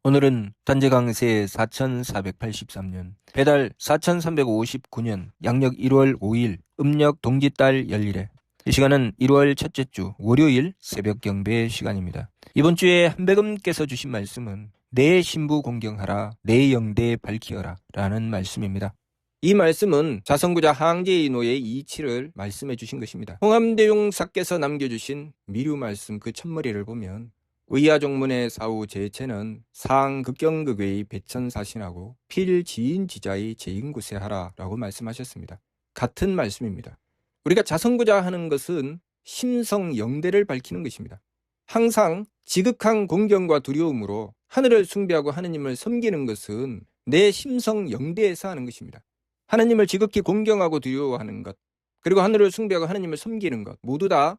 오늘은 단재강세 4483년, 배달 4359년, 양력 1월 5일, 음력 동짓달 열일에 이 시간은 1월 첫째 주 월요일 새벽 경배 시간입니다. 이번 주에 한백음께서 주신 말씀은 내 신부 공경하라, 내 영대 밝히어라 라는 말씀입니다. 이 말씀은 자성구자 항제인호의 이치를 말씀해 주신 것입니다. 홍암대용사께서 남겨주신 미류 말씀 그 첫머리를 보면 의야종문의 사후 제체는 상극경극의 배천사신하고 필지인지자의 제인구세하라 라고 말씀하셨습니다. 같은 말씀입니다. 우리가 자성구자 하는 것은 심성영대를 밝히는 것입니다. 항상 지극한 공경과 두려움으로 하늘을 숭배하고 하느님을 섬기는 것은 내 심성영대에서 하는 것입니다. 하느님을 지극히 공경하고 두려워하는 것, 그리고 하늘을 숭배하고 하느님을 섬기는 것 모두 다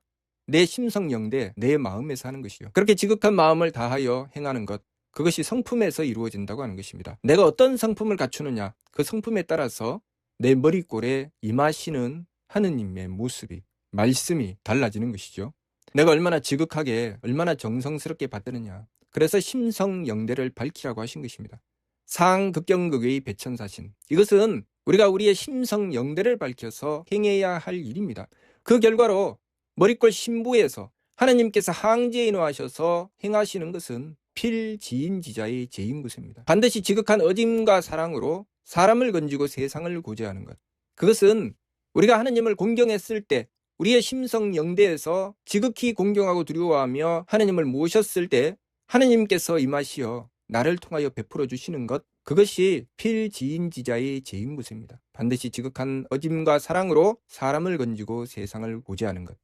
내 심성영대, 내 마음에서 하는 것이요. 그렇게 지극한 마음을 다하여 행하는 것, 그것이 성품에서 이루어진다고 하는 것입니다. 내가 어떤 성품을 갖추느냐, 그 성품에 따라서 내 머리꼴에 임하시는 하느님의 모습이, 말씀이 달라지는 것이죠. 내가 얼마나 지극하게, 얼마나 정성스럽게 받드느냐. 그래서 심성영대를 밝히라고 하신 것입니다. 상극경극의 배천사신. 이것은 우리가 우리의 심성영대를 밝혀서 행해야 할 일입니다. 그 결과로 머리꼴 신부에서 하나님께서 항제인호하셔서 행하시는 것은 필지인지자의 제인구세입니다. 반드시 지극한 어짐과 사랑으로 사람을 건지고 세상을 구제하는 것. 그것은 우리가 하나님을 공경했을 때 우리의 심성영대에서 지극히 공경하고 두려워하며 하나님을 모셨을 때 하나님께서 임하시어 나를 통하여 베풀어 주시는 것, 그것이 필지인지자의 제인구세입니다. 반드시 지극한 어짐과 사랑으로 사람을 건지고 세상을 구제하는 것.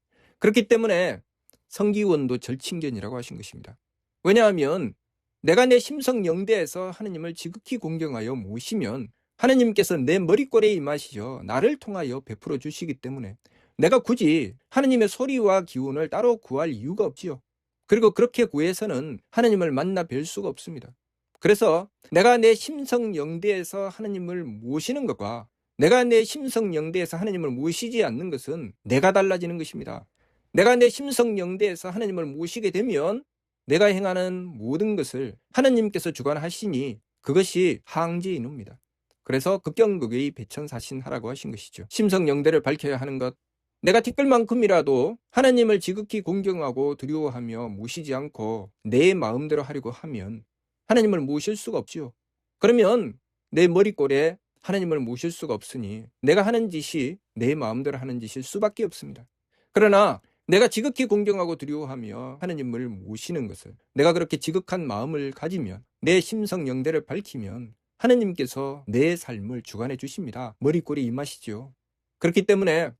그렇기 때문에 성기원도 절친견이라고 하신 것입니다. 왜냐하면 내가 내 심성영대에서 하나님을 지극히 공경하여 모시면 하나님께서 내 머리꼴에 임하시어 나를 통하여 베풀어 주시기 때문에 내가 굳이 하나님의 소리와 기운을 따로 구할 이유가 없지요. 그리고 그렇게 구해서는 하나님을 만나 뵐 수가 없습니다. 그래서 내가 내 심성영대에서 하나님을 모시는 것과 내가 내 심성영대에서 하나님을 모시지 않는 것은 내가 달라지는 것입니다. 내가 내 심성영대에서 하나님을 모시게 되면 내가 행하는 모든 것을 하나님께서 주관하시니 그것이 항제인호입니다. 그래서 극경극의 배천사신하라고 하신 것이죠. 심성영대를 밝혀야 하는 것, 내가 티끌만큼이라도 하나님을 지극히 공경하고 두려워하며 모시지 않고 내 마음대로 하려고 하면 하나님을 모실 수가 없지요. 그러면 내 머리꼴에 하나님을 모실 수가 없으니 내가 하는 짓이 내 마음대로 하는 짓일 수밖에 없습니다. 그러나 내가 지극히 공경하고 두려워하며 하나님을 모시는 것을, 내가 그렇게 지극한 마음을 가지면, 내 심성영대를 밝히면 하나님께서 내 삶을 주관해 주십니다. 머리꼴에 임하시죠. 그렇기 때문에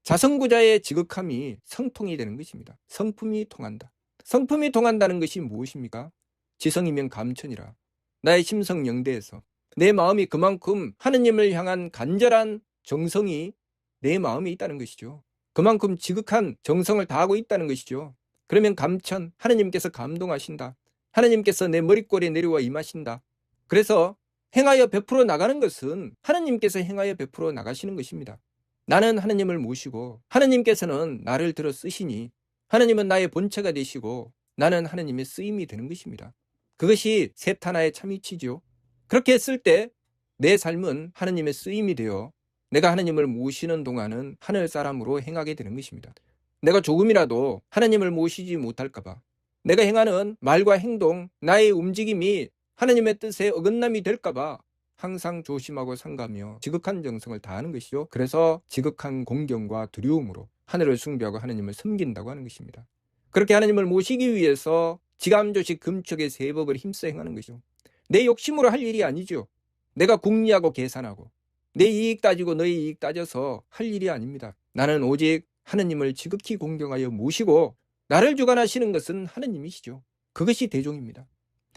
자성구자의 지극함이 성통이 되는 것입니다. 성품이 통한다. 성품이 통한다는 것이 무엇입니까? 지성이면 감천이라. 나의 심성영대에서 내 마음이 그만큼 하느님을 향한 간절한 정성이 내 마음에 있다는 것이죠. 그만큼 지극한 정성을 다하고 있다는 것이죠. 그러면 감천, 하느님께서 감동하신다. 하느님께서 내 머리꼴에 내려와 임하신다. 그래서 행하여 베풀어 나가는 것은 하느님께서 행하여 베풀어 나가시는 것입니다. 나는 하느님을 모시고 하느님께서는 나를 들어 쓰시니 하느님은 나의 본체가 되시고 나는 하느님의 쓰임이 되는 것입니다. 그것이 셋하나의 참이치죠. 그렇게 했을 때 내 삶은 하느님의 쓰임이 되어 내가 하느님을 모시는 동안은 하늘 사람으로 행하게 되는 것입니다. 내가 조금이라도 하느님을 모시지 못할까봐, 내가 행하는 말과 행동, 나의 움직임이 하느님의 뜻에 어긋남이 될까봐 항상 조심하고 삼가며 지극한 정성을 다하는 것이죠. 그래서 지극한 공경과 두려움으로 하늘을 숭배하고 하느님을 섬긴다고 하는 것입니다. 그렇게 하느님을 모시기 위해서 지감조식 금촉의 세법을 힘써 행하는 것이죠. 내 욕심으로 할 일이 아니죠. 내가 궁리하고 계산하고 내 이익 따지고 너의 이익 따져서 할 일이 아닙니다. 나는 오직 하느님을 지극히 공경하여 모시고 나를 주관하시는 것은 하느님이시죠. 그것이 대종입니다.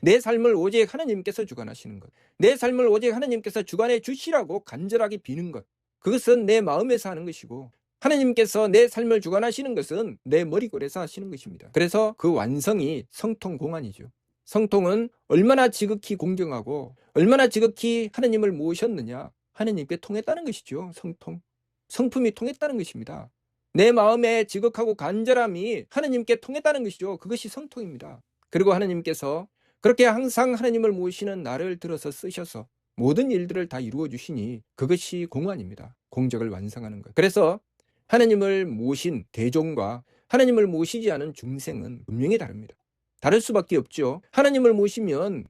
내 삶을 오직 하느님께서 주관하시는 것, 내 삶을 오직 하느님께서 주관해 주시라고 간절하게 비는 것, 그것은 내 마음에서 하는 것이고 하느님께서 내 삶을 주관하시는 것은 내 머리꼴에서 하시는 것입니다. 그래서 그 완성이 성통공안이죠. 성통은 얼마나 지극히 공경하고 얼마나 지극히 하느님을 모셨느냐, 하느님께 통했다는 것이죠. 성통, 성품이 통했다는 것입니다. 내 마음의 지극하고 간절함이 하느님께 통했다는 것이죠. 그것이 성통입니다. 그리고 하느님께서 그렇게 항상 하나님을 모시는 나를 들어서 쓰셔서 모든 일들을 다 이루어 주시니 그것이 공안입니다. 공적을 완성하는 것. 그래서 하나님을 모신 대종과 하나님을 모시지 않은 중생은 분명히 다릅니다. 다를 수밖에 없죠. 하나님을 모시면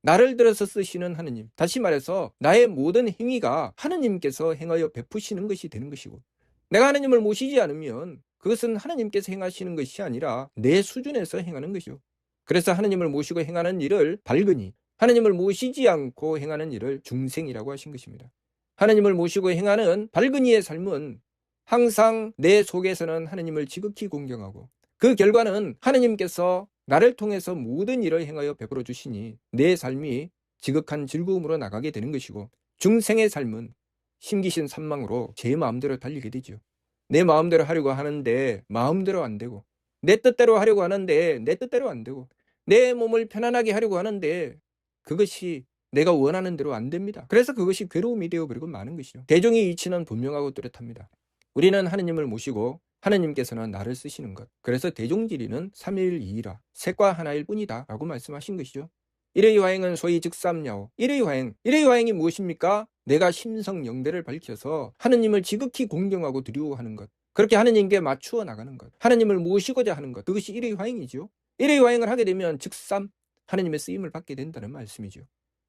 나를 들어서 쓰시는 하나님, 다시 말해서 나의 모든 행위가 하나님께서 행하여 베푸시는 것이 되는 것이고, 내가 하나님을 모시지 않으면 그것은 하나님께서 행하시는 것이 아니라 내 수준에서 행하는 것이요. 그래서 하나님을 모시고 행하는 일을 발근히, 하나님을 모시지 않고 행하는 일을 중생이라고 하신 것입니다. 하나님을 모시고 행하는 발근히의 삶은 항상 내 속에서는 하나님을 지극히 공경하고, 그 결과는 하나님께서 나를 통해서 모든 일을 행하여 베풀어 주시니 내 삶이 지극한 즐거움으로 나가게 되는 것이고, 중생의 삶은 심기신 산망으로 제 마음대로 달리게 되죠. 내 마음대로 하려고 하는데 마음대로 안 되고, 내 뜻대로 하려고 하는데 내 뜻대로 안 되고, 내 몸을 편안하게 하려고 하는데 그것이 내가 원하는 대로 안 됩니다. 그래서 그것이 괴로움이 되어버리고 마는 것이죠. 대종의 이치는 분명하고 뚜렷합니다. 우리는 하느님을 모시고 하느님께서는 나를 쓰시는 것. 그래서 대종지리는 삼일이이라, 색과 하나일 뿐이다 라고 말씀하신 것이죠. 일의 화행은 소위 즉삼야오. 일의 화행이 무엇입니까? 내가 심성영대를 밝혀서 하느님을 지극히 공경하고 두려워하는 것. 그렇게 하느님께 맞추어 나가는 것. 하느님을 모시고자 하는 것. 그것이 일의 화행이죠. 일의 화행을 하게 되면 즉삼, 하느님의 쓰임을 받게 된다는 말씀이죠.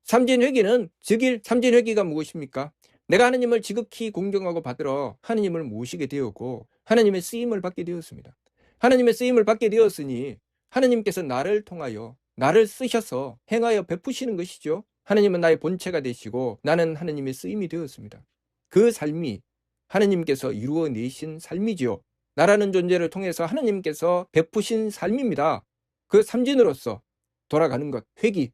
삼진회기는 즉일, 삼진회기가 무엇입니까? 내가 하느님을 지극히 공경하고 받들어 하느님을 모시게 되었고 하느님의 쓰임을 받게 되었습니다. 하느님의 쓰임을 받게 되었으니 하느님께서 나를 통하여 나를 쓰셔서 행하여 베푸시는 것이죠. 하느님은 나의 본체가 되시고 나는 하느님의 쓰임이 되었습니다. 그 삶이 하느님께서 이루어내신 삶이지요. 나라는 존재를 통해서 하느님께서 베푸신 삶입니다. 그 삼진으로서 돌아가는 것, 회기,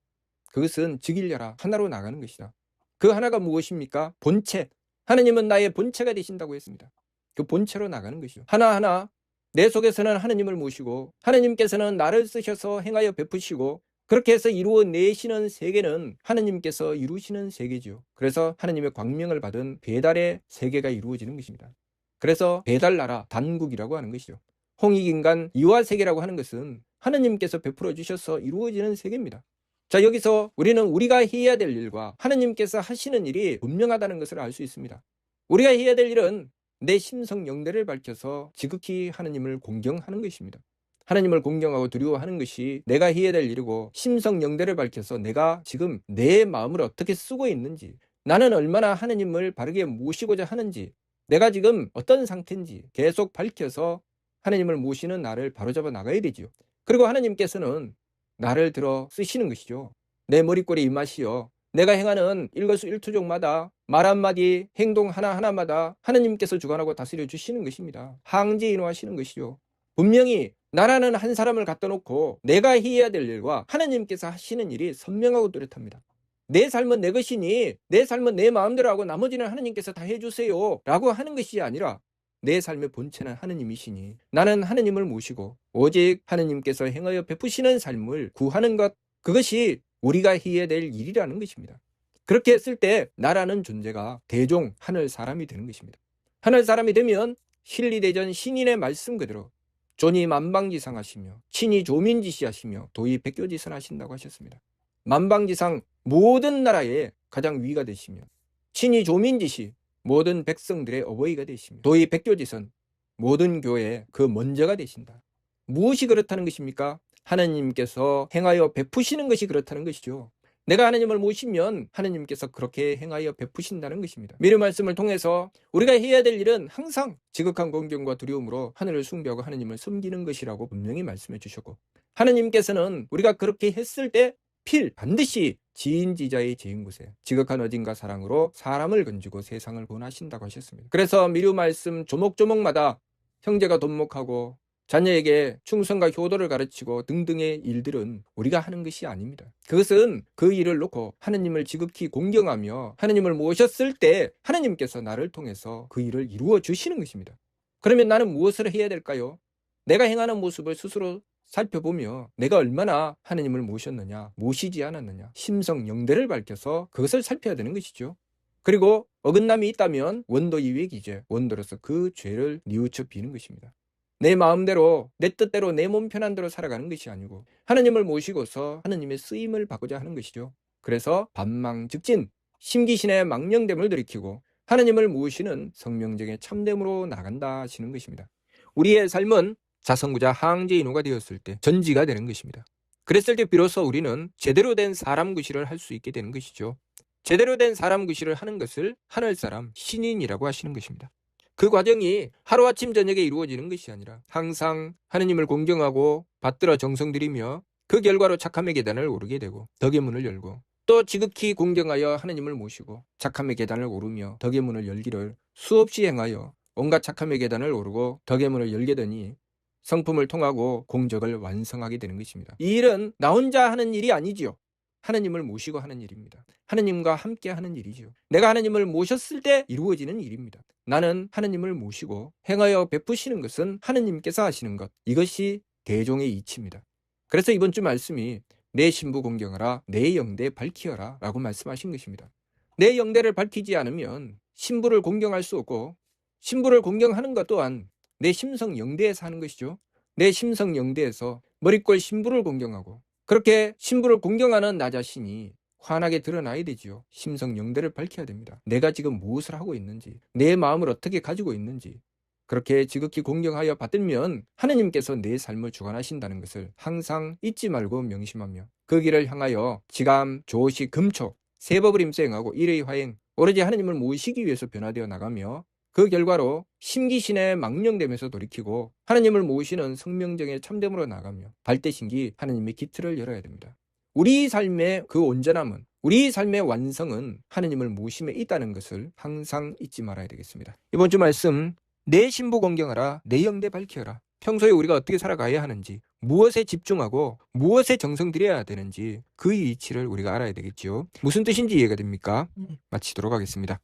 그것은 즉일야라, 하나로 나가는 것이다. 그 하나가 무엇입니까? 본체. 하느님은 나의 본체가 되신다고 했습니다. 그 본체로 나가는 것이죠. 하나하나 내 속에서는 하느님을 모시고 하느님께서는 나를 쓰셔서 행하여 베푸시고, 그렇게 해서 이루어내시는 세계는 하느님께서 이루시는 세계죠. 그래서 하느님의 광명을 받은 배달의 세계가 이루어지는 것입니다. 그래서 배달나라 단국이라고 하는 것이죠. 홍익인간 이화세계라고 하는 것은 하느님께서 베풀어 주셔서 이루어지는 세계입니다. 자, 여기서 우리는 우리가 해야 될 일과 하느님께서 하시는 일이 분명하다는 것을 알 수 있습니다. 우리가 해야 될 일은 내 심성 영대를 밝혀서 지극히 하느님을 공경하는 것입니다. 하느님을 공경하고 두려워하는 것이 내가 해야 될 일이고, 심성 영대를 밝혀서 내가 지금 내 마음을 어떻게 쓰고 있는지, 나는 얼마나 하느님을 바르게 모시고자 하는지, 내가 지금 어떤 상태인지 계속 밝혀서 하느님을 모시는 나를 바로잡아 나가야 되지요. 그리고 하느님께서는 나를 들어 쓰시는 것이죠. 내 머리꼴에 입맛이요, 내가 행하는 일거수일투족마다 말 한마디, 행동 하나하나마다 하느님께서 주관하고 다스려 주시는 것입니다. 항지인화하시는 것이죠. 분명히 나라는 한 사람을 갖다 놓고 내가 해야 될 일과 하느님께서 하시는 일이 선명하고 뚜렷합니다. 내 삶은 내 것이니 내 삶은 내 마음대로 하고 나머지는 하느님께서 다 해주세요 라고 하는 것이 아니라, 내 삶의 본체는 하느님이시니 나는 하느님을 모시고 오직 하느님께서 행하여 베푸시는 삶을 구하는 것, 그것이 우리가 해야 될 일이라는 것입니다. 그렇게 했을 때 나라는 존재가 대종 하늘 사람이 되는 것입니다. 하늘 사람이 되면 실리대전 신인의 말씀 그대로 존이 만방지상하시며 친이 조민지시하시며 도의 백교지선하신다고 하셨습니다. 만방지상, 모든 나라의 가장 위가 되시며, 친이 조민지시, 모든 백성들의 어버이가 되시며, 도의 백교지선, 모든 교회의 그 먼저가 되신다. 무엇이 그렇다는 것입니까? 하나님께서 행하여 베푸시는 것이 그렇다는 것이죠. 내가 하나님을 모시면 하나님께서 그렇게 행하여 베푸신다는 것입니다. 미래 말씀을 통해서 우리가 해야 될 일은 항상 지극한 공경과 두려움으로 하늘을 숭배하고 하나님을 섬기는 것이라고 분명히 말씀해 주셨고, 하나님께서는 우리가 그렇게 했을 때 반드시 지인지자의 지인곳에 지극한 어진과 사랑으로 사람을 건지고 세상을 구원하신다고 하셨습니다. 그래서 미류 말씀 조목조목마다 형제가 돈목하고 자녀에게 충성과 효도를 가르치고 등등의 일들은 우리가 하는 것이 아닙니다. 그것은 그 일을 놓고 하느님을 지극히 공경하며 하느님을 모셨을 때 하느님께서 나를 통해서 그 일을 이루어 주시는 것입니다. 그러면 나는 무엇을 해야 될까요? 내가 행하는 모습을 스스로 살펴보며 내가 얼마나 하느님을 모셨느냐, 모시지 않았느냐, 심성 영대를 밝혀서 그것을 살펴야 되는 것이죠. 그리고 어긋남이 있다면 원도 이외 기재, 원도로서 그 죄를 뉘우쳐 비는 것입니다. 내 마음대로, 내 뜻대로, 내 몸 편한 대로 살아가는 것이 아니고 하느님을 모시고서 하느님의 쓰임을 받고자 하는 것이죠. 그래서 반망즉진, 심기신의 망령됨을 들이키고 하느님을 모시는 성명적인 참됨으로 나간다 하시는 것입니다. 우리의 삶은 자성구자 항제인후가 되었을 때 전지가 되는 것입니다. 그랬을 때 비로소 우리는 제대로 된 사람 구실을 할 수 있게 되는 것이죠. 제대로 된 사람 구실을 하는 것을 하늘사람, 신인이라고 하시는 것입니다. 그 과정이 하루아침 저녁에 이루어지는 것이 아니라 항상 하느님을 공경하고 받들어 정성 들이며 그 결과로 착함의 계단을 오르게 되고 덕의 문을 열고 또 지극히 공경하여 하느님을 모시고 착함의 계단을 오르며 덕의 문을 열기를 수없이 행하여 온갖 착함의 계단을 오르고 덕의 문을 열게 되니 성품을 통하고 공적을 완성하게 되는 것입니다. 이 일은 나 혼자 하는 일이 아니지요. 하느님을 모시고 하는 일입니다. 하느님과 함께 하는 일이죠. 내가 하느님을 모셨을 때 이루어지는 일입니다. 나는 하느님을 모시고 행하여 베푸시는 것은 하느님께서 하시는 것. 이것이 대종의 이치입니다. 그래서 이번 주 말씀이 내 신부 공경하라, 내 영대 밝히어라 라고 말씀하신 것입니다. 내 영대를 밝히지 않으면 신부를 공경할 수 없고 신부를 공경하는 것 또한 내 심성 영대에서 하는 것이죠. 내 심성 영대에서 머릿골 신부를 공경하고 그렇게 신부를 공경하는 나 자신이 환하게 드러나야 되지요. 심성 영대를 밝혀야 됩니다. 내가 지금 무엇을 하고 있는지, 내 마음을 어떻게 가지고 있는지 그렇게 지극히 공경하여 받들면 하느님께서 내 삶을 주관하신다는 것을 항상 잊지 말고 명심하며 그 길을 향하여 지감, 조식, 금초, 세법을 임수행하고 일의 화행, 오로지 하느님을 모시기 위해서 변화되어 나가며 그 결과로 심기신의 망령됨에서 돌이키고 하느님을 모시는 성명정의 참됨으로 나가며 발대신기 하느님의 기틀을 열어야 됩니다. 우리 삶의 그 온전함은, 우리 삶의 완성은 하느님을 모심에 있다는 것을 항상 잊지 말아야 되겠습니다. 이번 주 말씀, 내 신부 공경하라, 내 영대 밝혀라. 평소에 우리가 어떻게 살아가야 하는지, 무엇에 집중하고 무엇에 정성 들여야 되는지 그 이치를 우리가 알아야 되겠죠. 무슨 뜻인지 이해가 됩니까? 마치도록 하겠습니다.